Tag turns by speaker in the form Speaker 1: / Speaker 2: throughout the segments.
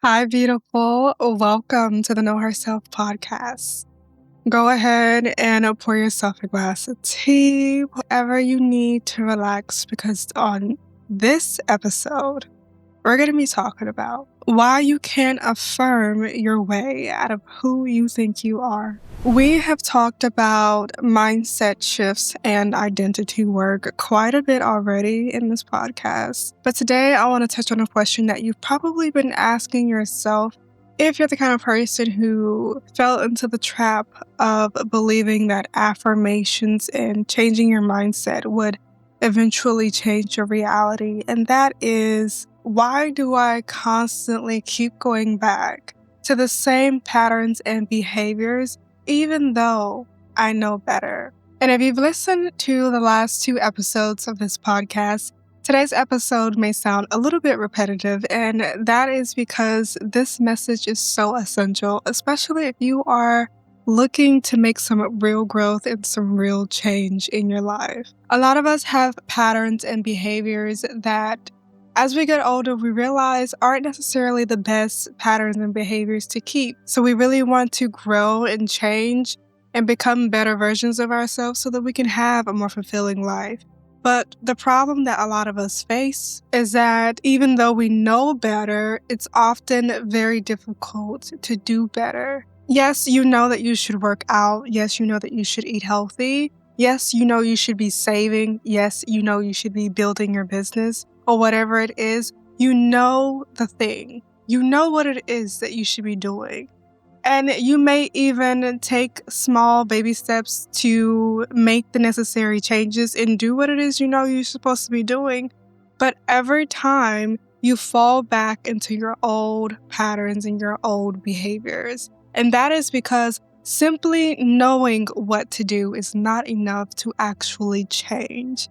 Speaker 1: Hi, beautiful. Welcome to the Know Herself podcast. Go ahead and pour yourself a glass of tea, whatever you need to relax, because on this episode, we're going to be talking about why you can't affirm your way out of who you think you are. We have talked about mindset shifts and identity work quite a bit already in this podcast. But today I want to touch on a question that you've probably been asking yourself if you're the kind of person who fell into the trap of believing that affirmations and changing your mindset would eventually change your reality. And that is, why do I constantly keep going back to the same patterns and behaviors even though I know better? And if you've listened to the last two episodes of this podcast, today's episode may sound a little bit repetitive, and that is because this message is so essential, especially if you are looking to make some real growth and some real change in your life. A lot of us have patterns and behaviors that, as we get older, we realize aren't necessarily the best patterns and behaviors to keep. So we really want to grow and change and become better versions of ourselves so that we can have a more fulfilling life. But the problem that a lot of us face is that even though we know better, it's often very difficult to do better. Yes, you know that you should work out. Yes, you know that you should eat healthy. Yes, you know you should be saving. Yes, you know you should be building your business or whatever it is. You know the thing. You know what it is that you should be doing. And you may even take small baby steps to make the necessary changes and do what it is you know you're supposed to be doing. But every time you fall back into your old patterns and your old behaviors. And that is because simply knowing what to do is not enough to actually change.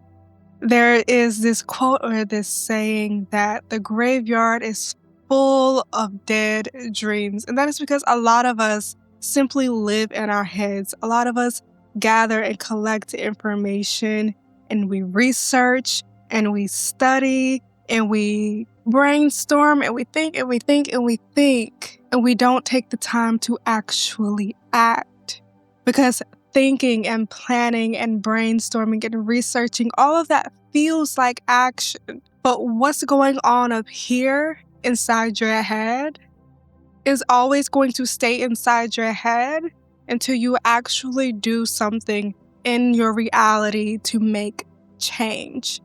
Speaker 1: There is this quote or this saying that the graveyard is full of dead dreams. And that is because a lot of us simply live in our heads. A lot of us gather and collect information, and we research and we study and we brainstorm and we think and we think and we think, and we don't take the time to actually act. Because thinking and planning and brainstorming and researching, all of that feels like action. But what's going on up here inside your head is always going to stay inside your head until you actually do something in your reality to make change.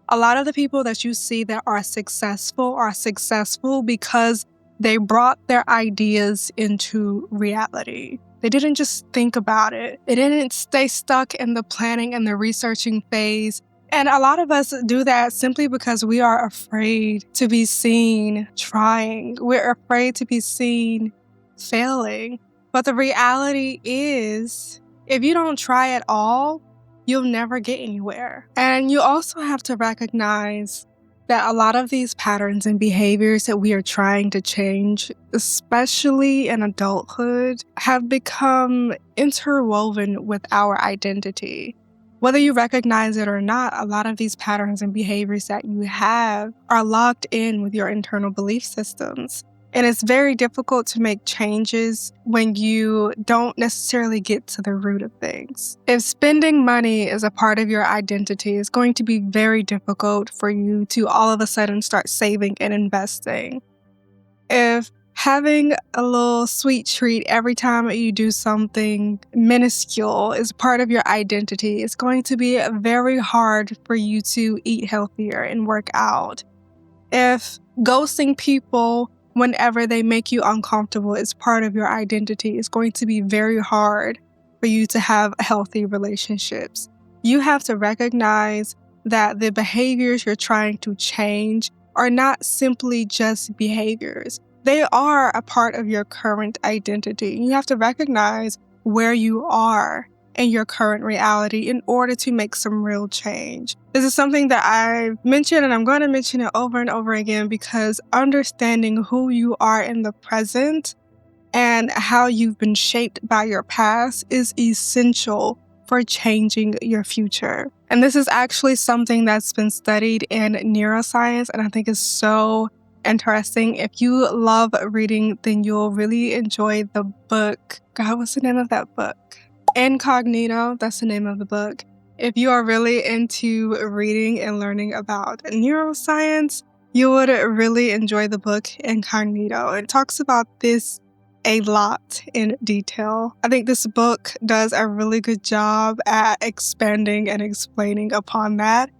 Speaker 1: A lot of the people that you see that are successful because they brought their ideas into reality. They didn't just think about it. They didn't stay stuck in the planning and the researching phase. And a lot of us do that simply because we are afraid to be seen trying. We're afraid to be seen failing. But the reality is, if you don't try at all, you'll never get anywhere. And you also have to recognize that a lot of these patterns and behaviors that we are trying to change, especially in adulthood, have become interwoven with our identity. Whether you recognize it or not, a lot of these patterns and behaviors that you have are locked in with your internal belief systems. And it's very difficult to make changes when you don't necessarily get to the root of things. If spending money is a part of your identity, it's going to be very difficult for you to all of a sudden start saving and investing. If having a little sweet treat every time you do something minuscule is part of your identity, it's going to be very hard for you to eat healthier and work out. If ghosting people whenever they make you uncomfortable is part of your identity, it's going to be very hard for you to have healthy relationships. You have to recognize that the behaviors you're trying to change are not simply just behaviors. They are a part of your current identity. You have to recognize where you are in your current reality in order to make some real change. This is something that I've mentioned, and I'm going to mention it over and over again, because understanding who you are in the present and how you've been shaped by your past is essential for changing your future. And this is actually something that's been studied in neuroscience, and I think is so interesting. If you love reading, then you'll really enjoy the book. God, what's the name of that book? Incognito, that's the name of the book. If you are really into reading and learning about neuroscience, you would really enjoy the book Incognito. It talks about this a lot in detail. I think this book does a really good job at expanding and explaining upon that.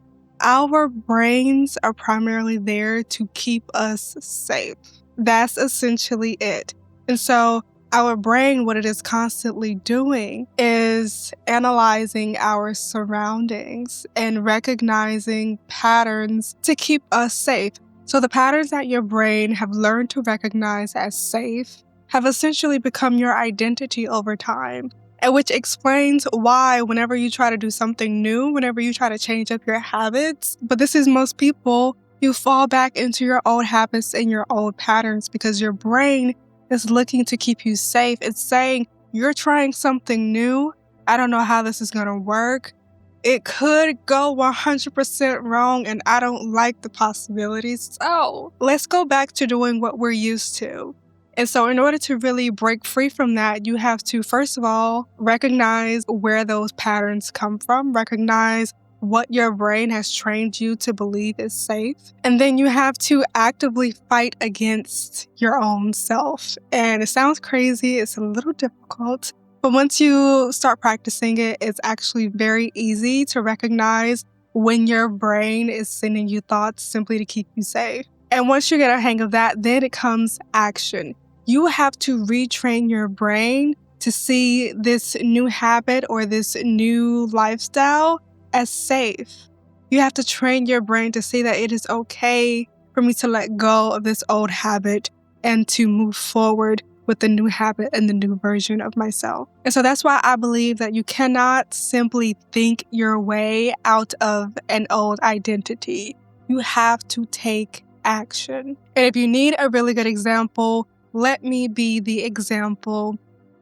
Speaker 1: Our brains are primarily there to keep us safe. That's essentially it. And so our brain, what it is constantly doing is analyzing our surroundings and recognizing patterns to keep us safe. So the patterns that your brain have learned to recognize as safe have essentially become your identity over time. And which explains why whenever you try to do something new, whenever you try to change up your habits, but this is most people, you fall back into your old habits and your old patterns because your brain is looking to keep you safe. It's saying, you're trying something new. I don't know how this is going to work. It could go 100% wrong and I don't like the possibilities. So let's go back to doing what we're used to. And so in order to really break free from that, you have to, first of all, recognize where those patterns come from, recognize what your brain has trained you to believe is safe. And then you have to actively fight against your own self. And it sounds crazy, it's a little difficult, but once you start practicing it, it's actually very easy to recognize when your brain is sending you thoughts simply to keep you safe. And once you get a hang of that, then it comes action. You have to retrain your brain to see this new habit or this new lifestyle as safe. You have to train your brain to see that it is okay for me to let go of this old habit and to move forward with the new habit and the new version of myself. And so that's why I believe that you cannot simply think your way out of an old identity. You have to take action. And if you need a really good example, let me be the example.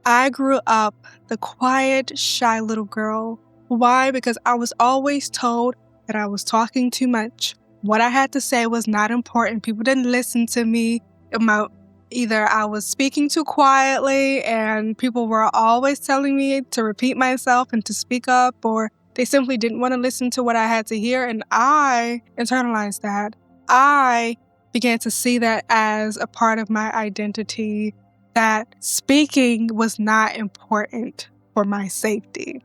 Speaker 1: I grew up the quiet, shy little girl. Why? Because I was always told that I was talking too much. What I had to say was not important. People didn't listen to me. Either I was speaking too quietly and people were always telling me to repeat myself and to speak up, or they simply didn't want to listen to what I had to hear. And I internalized that. I began to see that as a part of my identity, that speaking was not important for my safety.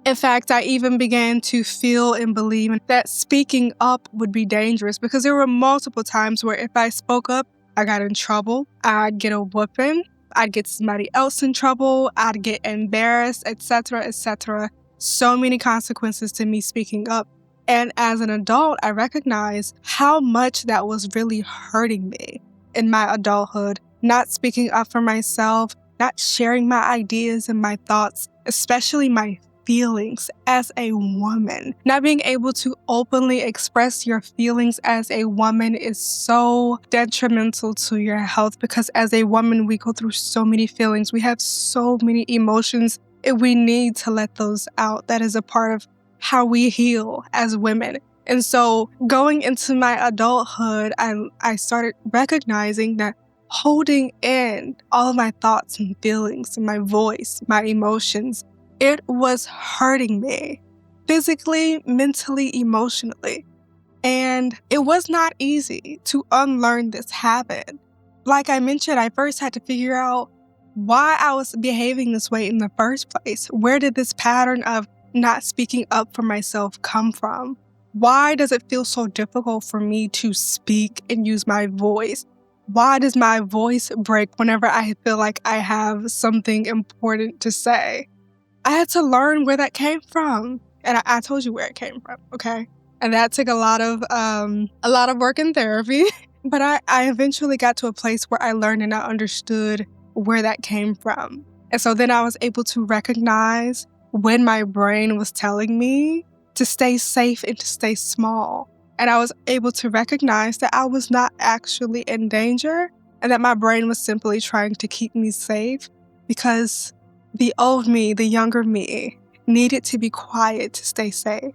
Speaker 1: In fact, I even began to feel and believe that speaking up would be dangerous because there were multiple times where if I spoke up, I got in trouble. I'd get a whooping. I'd get somebody else in trouble. I'd get embarrassed, etc., etc. So many consequences to me speaking up. And as an adult, I recognized how much that was really hurting me in my adulthood. Not speaking up for myself, not sharing my ideas and my thoughts, especially my feelings as a woman. Not being able to openly express your feelings as a woman is so detrimental to your health because as a woman, we go through so many feelings. We have so many emotions and we need to let those out. That is a part of how we heal as women. And so going into my adulthood, I started recognizing that holding in all of my thoughts and feelings, my voice, my emotions, it was hurting me physically, mentally, emotionally. And it was not easy to unlearn this habit. Like I mentioned, I first had to figure out why I was behaving this way in the first place. Where did this pattern of not speaking up for myself come from? Why does it feel so difficult for me to speak and use my voice? Why does my voice break whenever I feel like I have something important to say? I had to learn where that came from. And I told you where it came from, okay? And that took a lot of work in therapy. But I eventually got to a place where I learned and I understood where that came from. And so then I was able to recognize when my brain was telling me to stay safe and to stay small. And I was able to recognize that I was not actually in danger and that my brain was simply trying to keep me safe because the old me, the younger me, needed to be quiet to stay safe.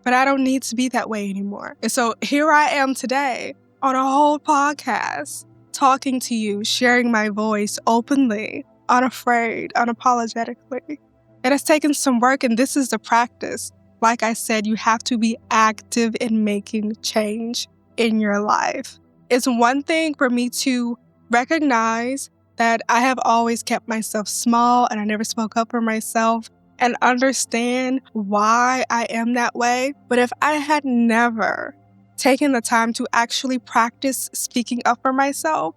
Speaker 1: But I don't need to be that way anymore. And so here I am today on a whole podcast, talking to you, sharing my voice openly, unafraid, unapologetically. It has taken some work, and this is the practice. Like I said, you have to be active in making change in your life. It's one thing for me to recognize that I have always kept myself small and I never spoke up for myself and understand why I am that way. But if I had never taken the time to actually practice speaking up for myself,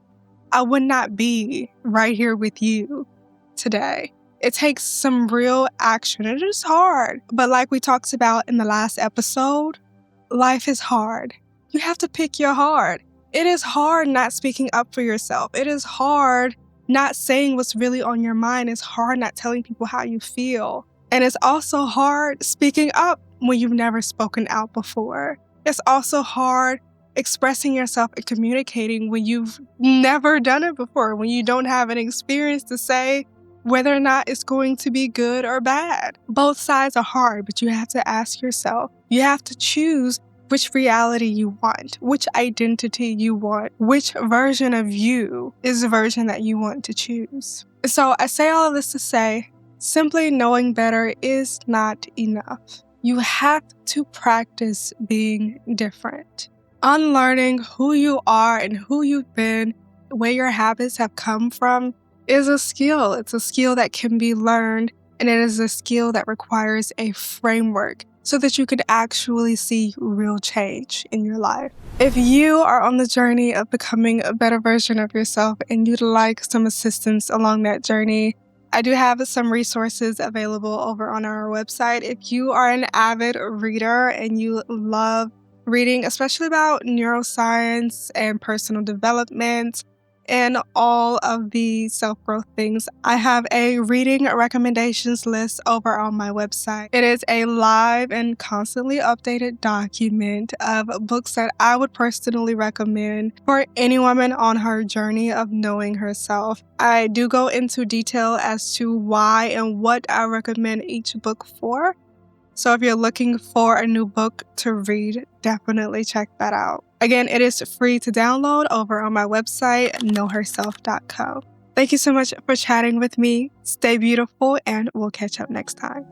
Speaker 1: I would not be right here with you today. It takes some real action. It is hard. But like we talked about in the last episode, life is hard. You have to pick your heart. It is hard not speaking up for yourself. It is hard not saying what's really on your mind. It's hard not telling people how you feel. And it's also hard speaking up when you've never spoken out before. It's also hard expressing yourself and communicating when you've never done it before, when you don't have an experience to say whether or not it's going to be good or bad. Both sides are hard, but you have to ask yourself, you have to choose which reality you want, which identity you want, which version of you is the version that you want to choose. So I say all of this to say, simply knowing better is not enough. You have to practice being different. Unlearning who you are and who you've been, where your habits have come from, is a skill. It's a skill that can be learned, and it is a skill that requires a framework so that you could actually see real change in your life. If you are on the journey of becoming a better version of yourself and you'd like some assistance along that journey, I do have some resources available over on our website. If you are an avid reader and you love reading, especially about neuroscience and personal development and all of the self-growth things, I have a reading recommendations list over on my website. It is a live and constantly updated document of books that I would personally recommend for any woman on her journey of knowing herself. I do go into detail as to why and what I recommend each book for. So if you're looking for a new book to read, definitely check that out. Again, it is free to download over on my website, knowherself.co. Thank you so much for chatting with me. Stay beautiful, and we'll catch up next time.